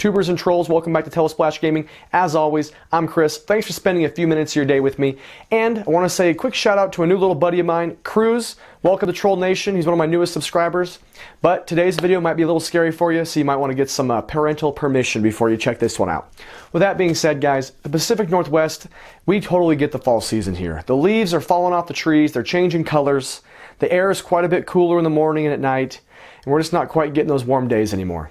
Tubers and trolls, welcome back to Telesplash Gaming. As always, I'm Chris. Thanks for spending a few minutes of your day with me. And I want to say a quick shout out to a new little buddy of mine, Cruz. Welcome to Troll Nation. He's one of my newest subscribers. But today's video might be a little scary for you, so you might want to get some parental permission before you check this one out. With that being said, guys, the Pacific Northwest, we totally get the fall season here. The leaves are falling off the trees, they're changing colors, the air is quite a bit cooler in the morning and at night, and we're just not quite getting those warm days anymore.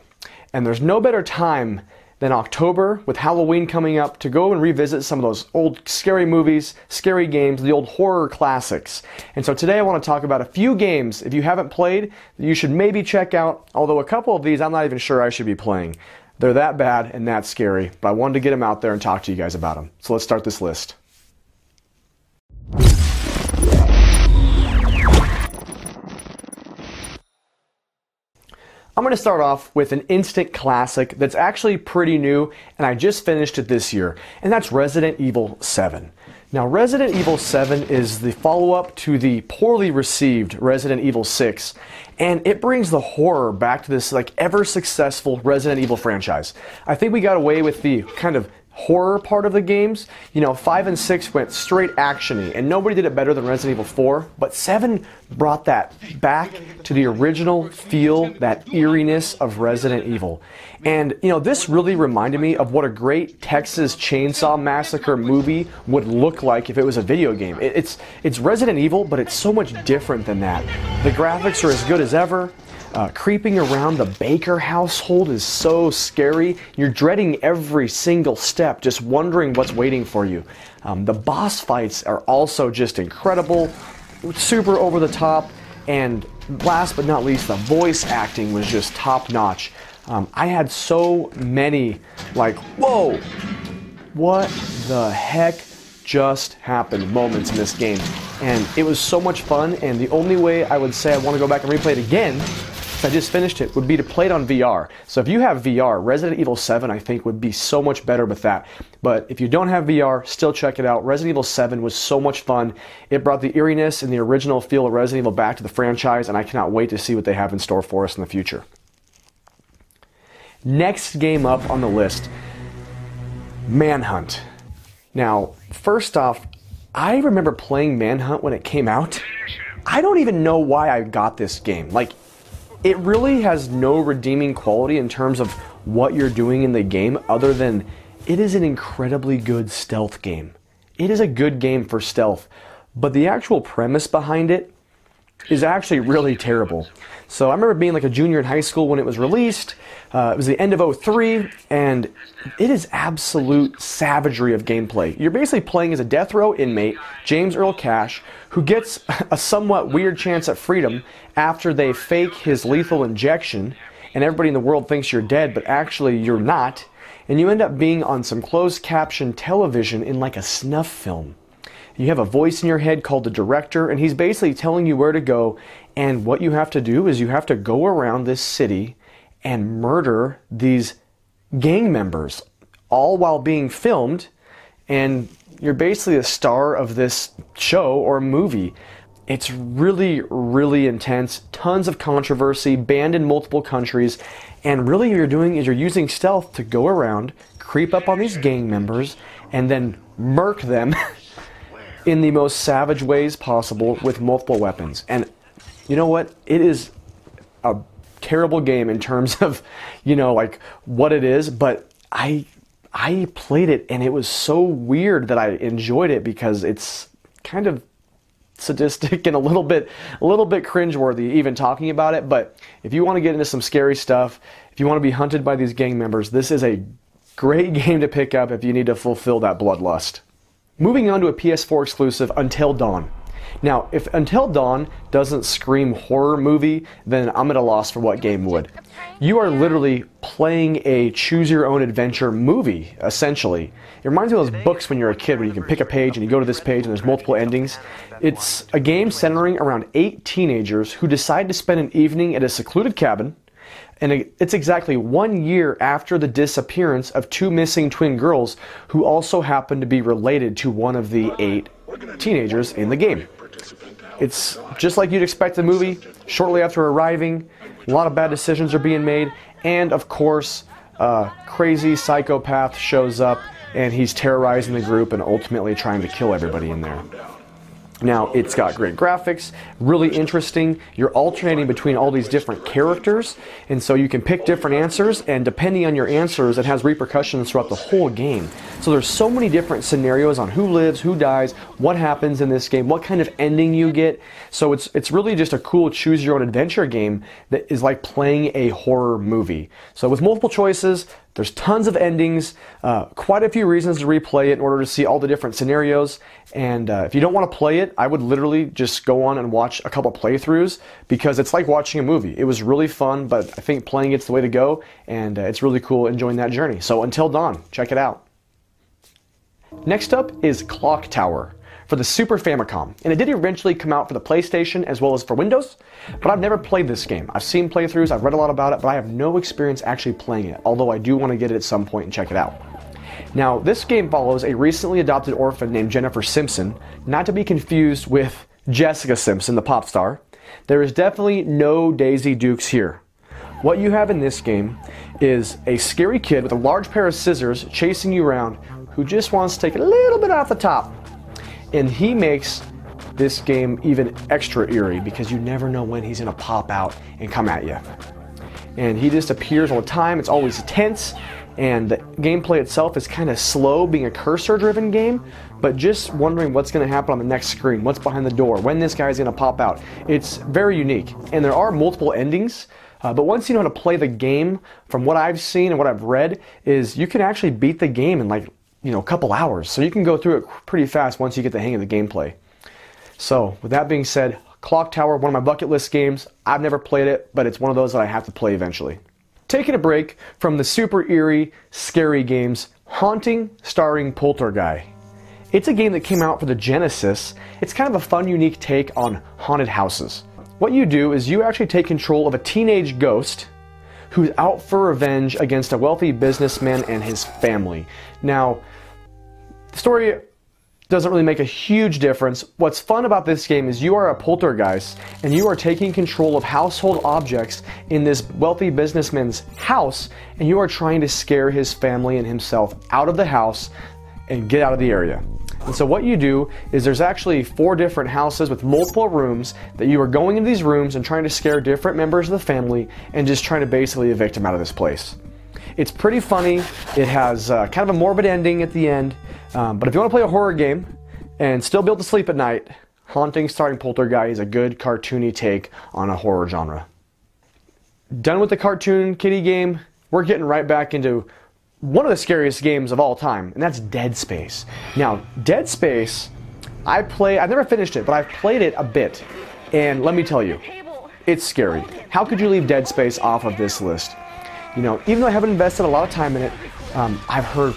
And there's no better time than October, with Halloween coming up, to go and revisit some of those old scary movies, scary games, the old horror classics. And so today I want to talk about a few games, if you haven't played, that you should maybe check out, although a couple of these I'm not even sure I should be playing. They're that bad and that scary, but I wanted to get them out there and talk to you guys about them. So let's start this list. I'm going to start off with an instant classic that's actually pretty new, and I just finished it this year, and that's Resident Evil 7. Now, Resident Evil 7 is the follow-up to the poorly received Resident Evil 6, and it brings the horror back to this ever-successful Resident Evil franchise. I think we got away with the kind of horror part of the games. You know, 5 and 6 went straight action-y, and nobody did it better than Resident Evil 4, but 7 brought that back to the original feel, that eeriness of Resident Evil. And, you know, this really reminded me of what a great Texas Chainsaw Massacre movie would look like if it was a video game. It's Resident Evil, but it's so much different than that. The graphics are as good as ever. Creeping around the Baker household is so scary. You're dreading every single step, just wondering what's waiting for you. The boss fights are also just incredible, super over the top, and last but not least, the voice acting was just top notch. I had so many, whoa, what the heck just happened moments in this game. And it was so much fun, and the only way I would say I want to go back and replay it again, I just finished it, would be to play it on VR. So if you have VR, Resident Evil 7 I think would be so much better with that. But if you don't have VR, still check it out. Resident Evil 7 was so much fun. It brought the eeriness and the original feel of Resident Evil back to the franchise, and I cannot wait to see what they have in store for us in the future. Next game up on the list, Manhunt. Now, first off, I remember playing Manhunt when it came out. I don't even know why I got this game. It really has no redeeming quality in terms of what you're doing in the game, other than it is an incredibly good stealth game. It is a good game for stealth, but the actual premise behind it is actually really terrible. So I remember being a junior in high school when it was released. It was the end of '03, and it is absolute savagery of gameplay. You're basically playing as a death row inmate, James Earl Cash, who gets a somewhat weird chance at freedom after they fake his lethal injection, and everybody in the world thinks you're dead, but actually you're not, and you end up being on some closed caption television in a snuff film. You have a voice in your head called the director, and he's basically telling you where to go, and what you have to do is you have to go around this city and murder these gang members, all while being filmed, and you're basically a star of this show or movie. It's really, really intense, tons of controversy, banned in multiple countries, and really what you're doing is you're using stealth to go around, creep up on these gang members, and then murk them in the most savage ways possible with multiple weapons. And you know what? It is a terrible game in terms of, what it is, but I played it and it was so weird that I enjoyed it because it's kind of sadistic and a little bit cringeworthy even talking about it. But if you want to get into some scary stuff, if you want to be hunted by these gang members, this is a great game to pick up if you need to fulfill that bloodlust. Moving on to a PS4 exclusive, Until Dawn. Now, if Until Dawn doesn't scream horror movie, then I'm at a loss for what game would. You are literally playing a choose-your-own-adventure movie, essentially. It reminds me of those books when you're a kid where you can pick a page and you go to this page and there's multiple endings. It's a game centering around 8 teenagers who decide to spend an evening at a secluded cabin, and it's exactly 1 year after the disappearance of 2 missing twin girls who also happen to be related to one of the 8 teenagers in the game. It's just like you'd expect the movie. Shortly after arriving, a lot of bad decisions are being made, and of course, crazy psychopath shows up and he's terrorizing the group and ultimately trying to kill everybody in there. Now, it's got great graphics, really interesting. You're alternating between all these different characters, and so you can pick different answers, and depending on your answers, it has repercussions throughout the whole game. So there's so many different scenarios on who lives, who dies, what happens in this game, what kind of ending you get. So it's really just a cool choose-your-own-adventure game that is like playing a horror movie. So with multiple choices, there's tons of endings, quite a few reasons to replay it in order to see all the different scenarios. And if you don't want to play it, I would literally just go on and watch a couple playthroughs because it's like watching a movie. It was really fun, but I think playing it's the way to go, and it's really cool enjoying that journey. So Until Dawn, check it out. Next up is Clock Tower for the Super Famicom, and it did eventually come out for the PlayStation as well as for Windows, but I've never played this game. I've seen playthroughs, I've read a lot about it, but I have no experience actually playing it, although I do want to get it at some point and check it out. Now, this game follows a recently adopted orphan named Jennifer Simpson, not to be confused with Jessica Simpson, the pop star. There is definitely no Daisy Dukes here. What you have in this game is a scary kid with a large pair of scissors chasing you around who just wants to take a little bit off the top. And he makes this game even extra eerie because you never know when he's going to pop out and come at you. And he just appears all the time. It's always tense, and the gameplay itself is kind of slow, being a cursor-driven game, but just wondering what's going to happen on the next screen, what's behind the door, when this guy's going to pop out. It's very unique, and there are multiple endings, but once you know how to play the game, from what I've seen and what I've read, is you can actually beat the game in like, a couple hours. So you can go through it pretty fast once you get the hang of the gameplay. So with that being said, Clock Tower, one of my bucket list games. I've never played it, but it's one of those that I have to play eventually. Taking a break from the super eerie, scary games, Haunting starring Poltergeist. It's a game that came out for the Genesis. It's kind of a fun, unique take on haunted houses. What you do is you actually take control of a teenage ghost who's out for revenge against a wealthy businessman and his family. Now, the story doesn't really make a huge difference. What's fun about this game is you are a poltergeist and you are taking control of household objects in this wealthy businessman's house, and you are trying to scare his family and himself out of the house and get out of the area. And so what you do is there's actually 4 different houses with multiple rooms that you are going into these rooms and trying to scare different members of the family and just trying to basically evict them out of this place. It's pretty funny. It has kind of a morbid ending at the end, but if you want to play a horror game and still be able to sleep at night, Haunting starring Poltergeist is a good cartoony take on a horror genre. Done with the cartoon kiddie game, we're getting right back into one of the scariest games of all time, and that's Dead Space. Now, Dead Space, I've never finished it, but I've played it a bit, and let me tell you, it's scary. How could you leave Dead Space off of this list? Even though I haven't invested a lot of time in it, I've heard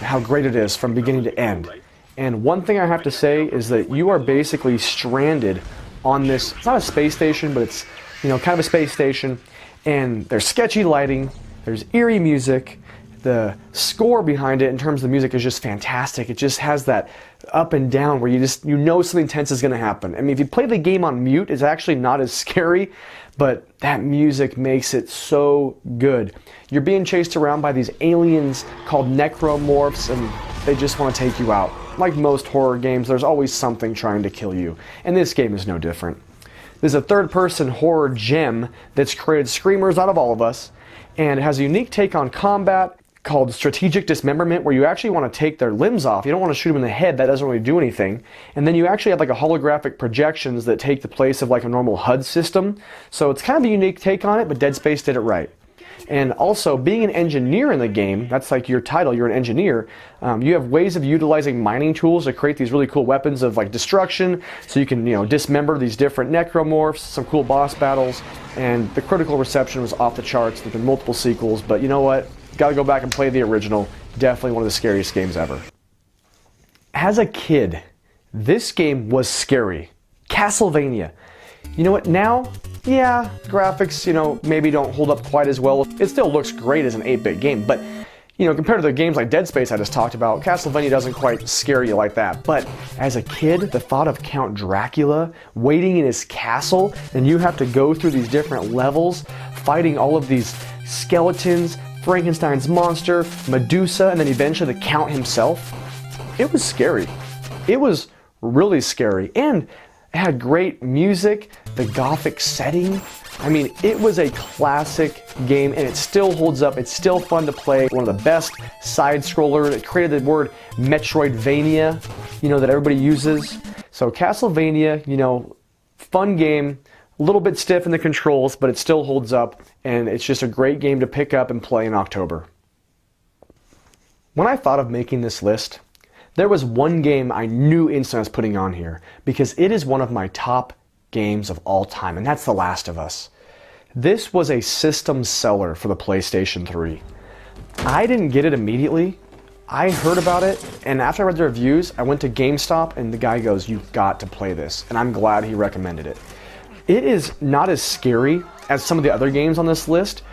how great it is from beginning to end. And one thing I have to say is that you are basically stranded on this, it's not a space station, but it's, kind of a space station, and there's sketchy lighting, there's eerie music. The score behind it in terms of the music is just fantastic. It just has that up and down where you know something tense is going to happen. I mean, if you play the game on mute, it's actually not as scary, but that music makes it so good. You're being chased around by these aliens called necromorphs, and they just want to take you out. Like most horror games, there's always something trying to kill you, and this game is no different. There's a third-person horror gem that's created screamers out of all of us, and it has a unique take on combat called strategic dismemberment, where you actually want to take their limbs off. You don't want to shoot them in the head, that doesn't really do anything. And then you actually have like a holographic projections that take the place of like a normal HUD system. So it's kind of a unique take on it, but Dead Space did it right. And also, being an engineer in the game, that's like your title, you're an engineer, you have ways of utilizing mining tools to create these really cool weapons of like destruction, so you can dismember these different necromorphs, some cool boss battles, and the critical reception was off the charts. There's been multiple sequels, but you know what? Gotta go back and play the original. Definitely one of the scariest games ever. As a kid, this game was scary. Castlevania. You know what, now, yeah, graphics, maybe don't hold up quite as well. It still looks great as an 8-bit game, but, compared to the games like Dead Space I just talked about, Castlevania doesn't quite scare you like that. But as a kid, the thought of Count Dracula waiting in his castle, and you have to go through these different levels, fighting all of these skeletons, Frankenstein's monster, Medusa, and then eventually the Count himself. It was scary. It was really scary, and it had great music, the gothic setting. I mean, it was a classic game, and it still holds up. It's still fun to play. One of the best side-scroller. It created the word Metroidvania, that everybody uses. So Castlevania, fun game, a little bit stiff in the controls, but it still holds up, and it's just a great game to pick up and play in October. When I thought of making this list, there was one game I knew instantly I was putting on here, because it is one of my top games of all time, and that's The Last of Us. This was a system seller for the PlayStation 3. I didn't get it immediately. I heard about it, and after I read the reviews, I went to GameStop, and the guy goes, "You've got to play this," and I'm glad he recommended it. It is not as scary as some of the other games on this list,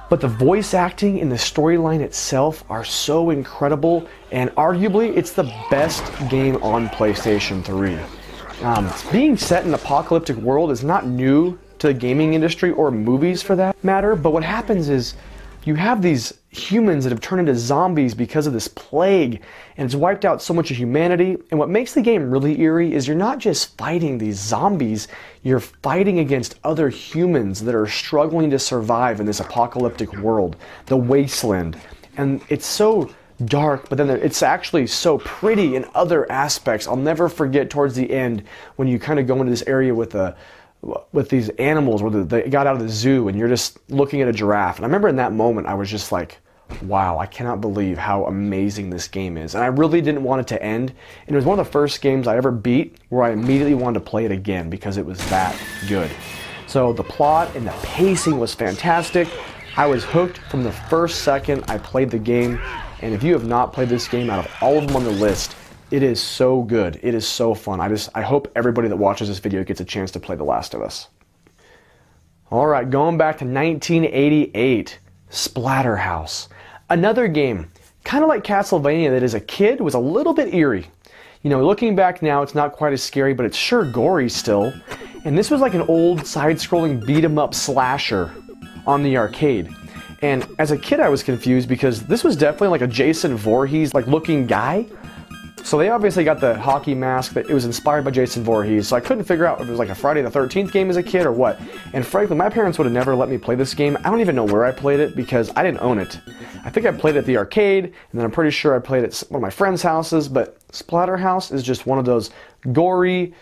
but the voice acting and the storyline itself are so incredible, and arguably, it's the best game on PlayStation 3. Being set in an apocalyptic world is not new to the gaming industry or movies for that matter, but what happens is you have these humans that have turned into zombies because of this plague, and it's wiped out so much of humanity. And what makes the game really eerie is you're not just fighting these zombies, you're fighting against other humans that are struggling to survive in this apocalyptic world, the wasteland. And it's so dark, but then it's actually so pretty in other aspects. I'll never forget towards the end when you kind of go into this area with these animals where they got out of the zoo and you're just looking at a giraffe. And I remember in that moment I was just like, wow, I cannot believe how amazing this game is. And I really didn't want it to end. And it was one of the first games I ever beat where I immediately wanted to play it again because it was that good. So the plot and the pacing was fantastic. I was hooked from the first second I played the game. And if you have not played this game, out of all of them on the list, it is so good. It is so fun. I hope everybody that watches this video gets a chance to play The Last of Us. All right, going back to 1988, Splatterhouse. Another game, kind of like Castlevania, that as a kid was a little bit eerie. Looking back now, it's not quite as scary, but it's sure gory still. And this was like an old side-scrolling beat-em-up slasher on the arcade. And as a kid, I was confused because this was definitely like a Jason Voorhees looking guy. So they obviously got the hockey mask that it was inspired by Jason Voorhees. So I couldn't figure out if it was like a Friday the 13th game as a kid or what. And frankly, my parents would have never let me play this game. I don't even know where I played it because I didn't own it. I think I played it at the arcade, and then I'm pretty sure I played it at one of my friends' houses. But Splatterhouse is just one of those gory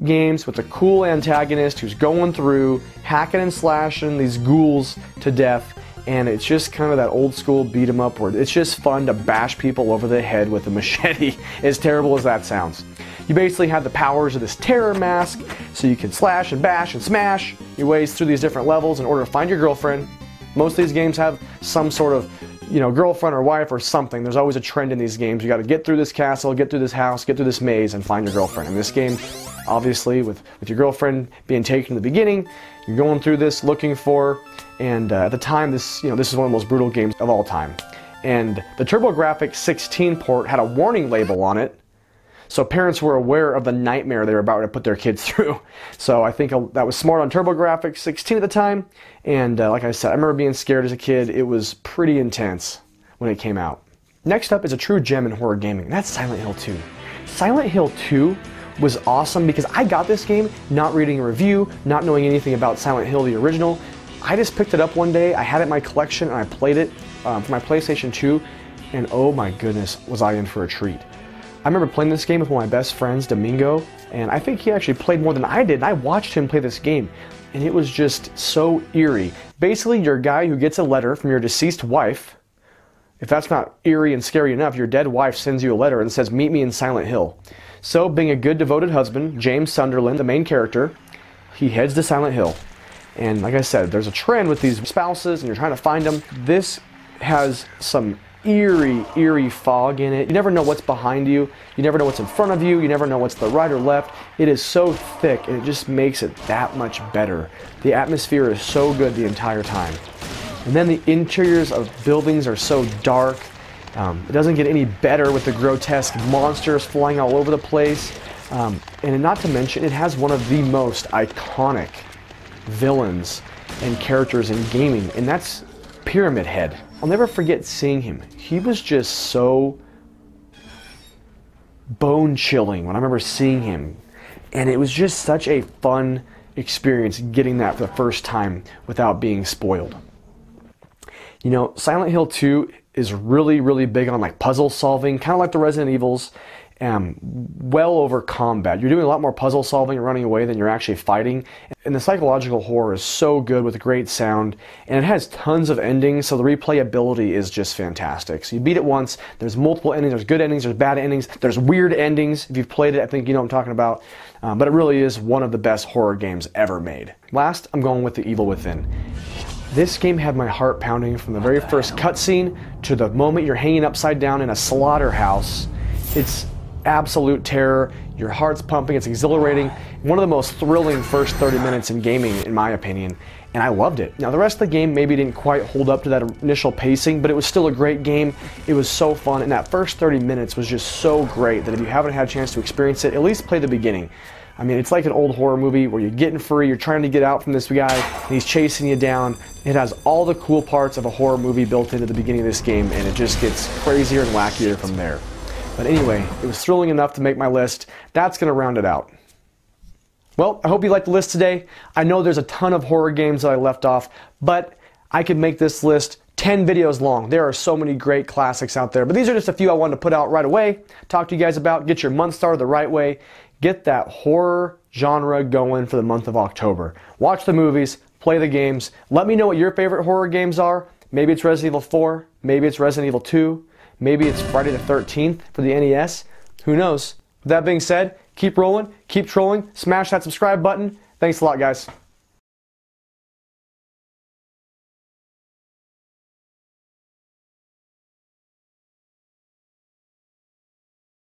games with a cool antagonist who's going through, hacking and slashing these ghouls to death. And it's just kind of that old school beat 'em up where it's just fun to bash people over the head with a machete, as terrible as that sounds. You basically have the powers of this terror mask, so you can slash and bash and smash your ways through these different levels in order to find your girlfriend. Most of these games have some sort of, girlfriend or wife or something. There's always a trend in these games. You got to get through this castle, get through this house, get through this maze, and find your girlfriend. In this game, obviously, with your girlfriend being taken in the beginning, you're going through this looking for. And at the time, this is one of the most brutal games of all time. And the TurboGrafx 16 port had a warning label on it, so parents were aware of the nightmare they were about to put their kids through. So I think that was smart on TurboGrafx 16 at the time. And like I said, I remember being scared as a kid. It was pretty intense when it came out. Next up is a true gem in horror gaming. That's Silent Hill 2. Silent Hill 2 was awesome because I got this game not reading a review, not knowing anything about Silent Hill, the original. I just picked it up one day, I had it in my collection, and I played it for my PlayStation 2, and oh my goodness, was I in for a treat. I remember playing this game with one of my best friends, Domingo, and I think he actually played more than I did, and I watched him play this game, and it was just so eerie. Basically, you're a guy who gets a letter from your deceased wife. If that's not eerie and scary enough, your dead wife sends you a letter and says, "Meet me in Silent Hill." So, being a good, devoted husband, James Sunderland, the main character, he heads to Silent Hill. And like I said, there's a trend with these spouses and you're trying to find them. This has some eerie fog in it. You never know what's behind you. You never know what's in front of you. You never know what's to the right or left. It is so thick and it just makes it that much better. The atmosphere is so good the entire time. And then the interiors of buildings are so dark. It doesn't get any better with the grotesque monsters flying all over the place. And not to mention, it has one of the most iconic villains and characters in gaming, and that's Pyramid Head. I'll never forget seeing him. He was just so bone-chilling when I remember seeing him. And it was just such a fun experience getting that for the first time without being spoiled. You know, Silent Hill 2 is really, really big on like puzzle solving, kind of like the Resident Evils, well over combat. You're doing a lot more puzzle solving and running away than you're actually fighting. And the psychological horror is so good with great sound, and it has tons of endings, so the replayability is just fantastic. So you beat it once, there's multiple endings, there's good endings, there's bad endings, there's weird endings. If you've played it, I think you know what I'm talking about. But it really is one of the best horror games ever made. Last, I'm going with The Evil Within. This game had my heart pounding from the very first cutscene to the moment you're hanging upside down in a slaughterhouse. It's absolute terror, your heart's pumping, it's exhilarating. One of the most thrilling first 30 minutes in gaming, in my opinion, and I loved it. Now the rest of the game maybe didn't quite hold up to that initial pacing, but it was still a great game. It was so fun, and that first 30 minutes was just so great that if you haven't had a chance to experience it, at least play the beginning. I mean, it's like an old horror movie where you're getting free, you're trying to get out from this guy, and he's chasing you down. It has all the cool parts of a horror movie built into the beginning of this game, and it just gets crazier and wackier from there. But anyway, it was thrilling enough to make my list. That's going to round it out. Well, I hope you liked the list today. I know there's a ton of horror games that I left off, but I could make this list 10 videos long. There are so many great classics out there, but these are just a few I wanted to put out right away, talk to you guys about, get your month started the right way, get that horror genre going for the month of October. Watch the movies, play the games, let me know what your favorite horror games are. Maybe it's Resident Evil 4, maybe it's Resident Evil 2, maybe it's Friday the 13th for the NES. Who knows? With that being said, keep rolling, keep trolling, smash that subscribe button. Thanks a lot, guys.